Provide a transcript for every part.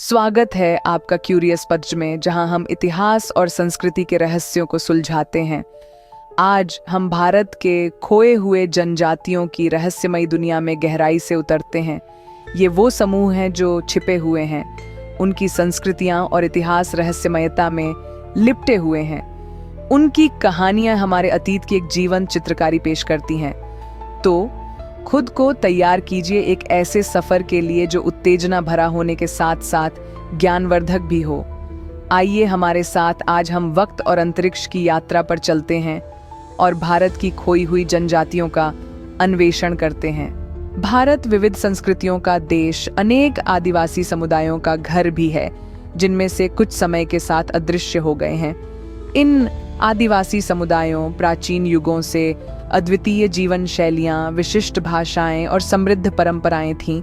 स्वागत है आपका क्यूरियस पंच में, जहां हम इतिहास और संस्कृति के रहस्यों को सुलझाते हैं। आज हम भारत के खोए हुए जनजातियों की रहस्यमयी दुनिया में गहराई से उतरते हैं। ये वो समूह हैं जो छिपे हुए हैं, उनकी संस्कृतियां और इतिहास रहस्यमयता में लिपटे हुए हैं। उनकी कहानियां हमारे अतीत की एक जीवंत चित्रकारी पेश करती हैं। तो खुद को तैयार कीजिए एक ऐसे सफर के लिए जो उत्तेजना भरा होने के साथ साथ ज्ञानवर्धक भी हो। आइए हमारे साथ आज हम वक्त और अंतरिक्ष की यात्रा पर चलते हैं और भारत की खोई हुई जनजातियों का अन्वेषण करते हैं। भारत विविध संस्कृतियों का देश, अनेक आदिवासी समुदायों का घर भी है, जिनमें से कुछ समय के साथ अदृश्य हो गए हैं। इन आदिवासी समुदायों प्राचीन युगों से अद्वितीय जीवन शैलियाँ, विशिष्ट भाषाएं और समृद्ध परंपराएं थीं।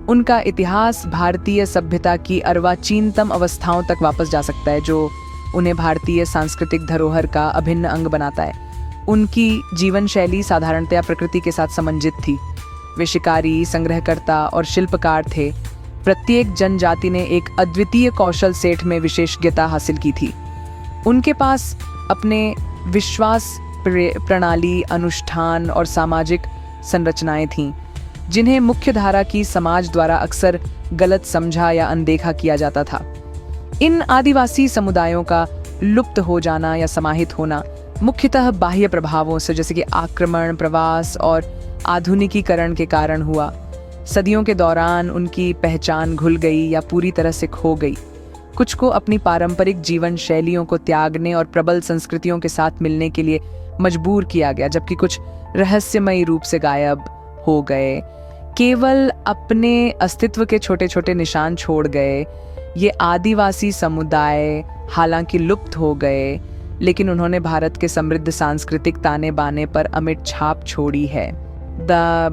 उनका इतिहास भारतीय सभ्यता की अर्वाचीनतम अवस्थाओं तक वापस जा सकता है, जो उन्हें भारतीय सांस्कृतिक धरोहर का अभिन्न अंग बनाता है। उनकी जीवन शैली साधारणतया प्रकृति के साथ समंजित थी। वे शिकारी, संग्रहकर्ता और शिल्पकार थे। प्रत्येक जनजाति ने एक अद्वितीय कौशल सेट में विशेषज्ञता हासिल की थी। उनके पास अपने विश्वास प्रणाली, अनुष्ठान और सामाजिक संरचनाएं थीं, जिन्हें मुख्यधारा की समाज द्वारा अक्सर गलत समझा या अनदेखा किया जाता था। इन आदिवासी समुदायों का लुप्त हो जाना या समाहित होना मुख्यतः बाह्य प्रभावों से, जैसे कि आक्रमण, प्रवास और आधुनिकीकरण के कारण हुआ। सदियों के दौरान उनकी पहचान घुल गई या पूरी तरह से खो गई। कुछ को अपनी पारंपरिक जीवन शैलियों को त्यागने और प्रबल संस्कृतियों के साथ मिलने के लिए मजबूर किया गया, जबकि कुछ रहस्यमयी रूप से गायब हो गए, केवल अपने अस्तित्व के छोटे छोटे निशान छोड़ गए। ये आदिवासी समुदाय हालांकि लुप्त हो गए, लेकिन उन्होंने भारत के समृद्ध सांस्कृतिक ताने बाने पर अमिट छाप छोड़ी है।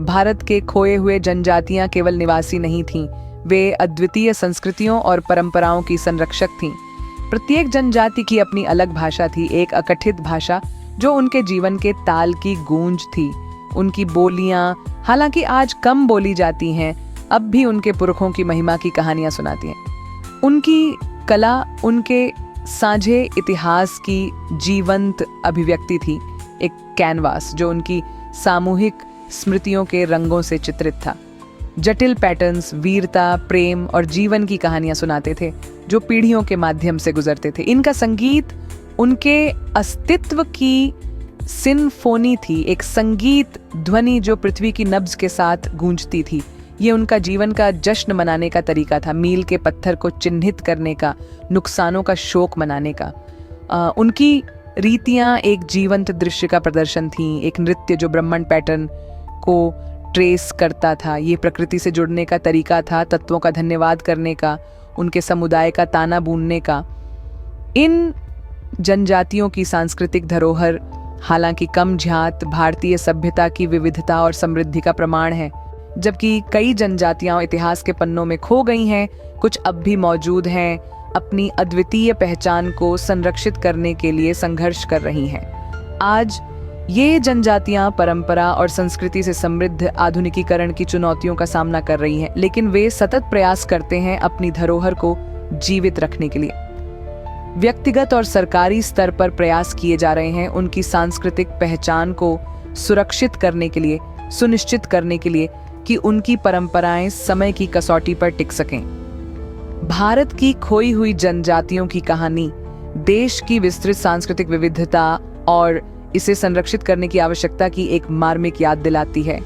भारत के खोए हुए जनजातियां केवल निवासी नहीं थीं, वे अद्वितीय संस्कृतियों और परंपराओं की संरक्षक थीं। प्रत्येक जनजाति की अपनी अलग भाषा थी, एक अकथित भाषा जो उनके जीवन के ताल की गूंज थी। उनकी बोलियां हालांकि आज कम बोली जाती हैं, अब भी उनके पुरखों की महिमा की कहानियां सुनाती हैं। उनकी कला उनके साझे इतिहास की जीवंत अभिव्यक्ति थी, एक कैनवास जो उनकी सामूहिक स्मृतियों के रंगों से चित्रित था। जटिल पैटर्न्स, वीरता, प्रेम और जीवन की कहानियां सुनाते थे, जो पीढ़ियों के माध्यम से गुजरते थे। इनका संगीत उनके अस्तित्व की सिम्फोनी थी, एक संगीत ध्वनि जो पृथ्वी की नब्ज के साथ गूंजती थी। ये उनका जीवन का जश्न मनाने का तरीका था, मील के पत्थर को चिन्हित करने का, नुकसानों का शोक मनाने का। उनकी रीतियां एक जीवंत दृश्य का प्रदर्शन थीं, एक नृत्य जो ब्रह्मांड पैटर्न को ट्रेस करता था। ये प्रकृति से जुड़ने का तरीका था, तत्वों का धन्यवाद करने का, उनके समुदाय का ताना बूनने का। इन जनजातियों की सांस्कृतिक धरोहर हालांकि कम झ्यात भारतीय सभ्यता की विविधता और समृद्धि का प्रमाण है। जबकि कई जनजातियां इतिहास के पन्नों में खो गई हैं, कुछ अब भी मौजूद हैं, अपनी अद्वितीय पहचान को संरक्षित करने के लिए संघर्ष कर रही हैं। आज ये जनजातियां परंपरा और संस्कृति से समृद्ध आधुनिकीकरण की चुनौतियों का सामना कर रही हैं, लेकिन वे सतत प्रयास करते हैं अपनी धरोहर को जीवित रखने के लिए। व्यक्तिगत और सरकारी स्तर पर प्रयास किए जा रहे हैं उनकी सांस्कृतिक पहचान को सुरक्षित करने के लिए, सुनिश्चित करने के लिए कि उनकी परंपराएं समय की कसौटी पर टिक सकें। भारत की खोई हुई जनजातियों की कहानी देश की विस्तृत सांस्कृतिक विविधता और इसे संरक्षित करने की आवश्यकता की एक मार्मिक याद दिलाती है।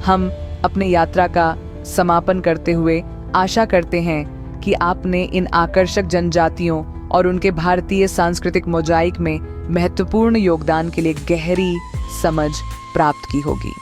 हम अपने यात्रा का समापन करते हुए आशा करते हैं कि आपने इन आकर्षक जनजातियों और उनके भारतीय सांस्कृतिक मोजाइक में महत्वपूर्ण योगदान के लिए गहरी समझ प्राप्त की होगी।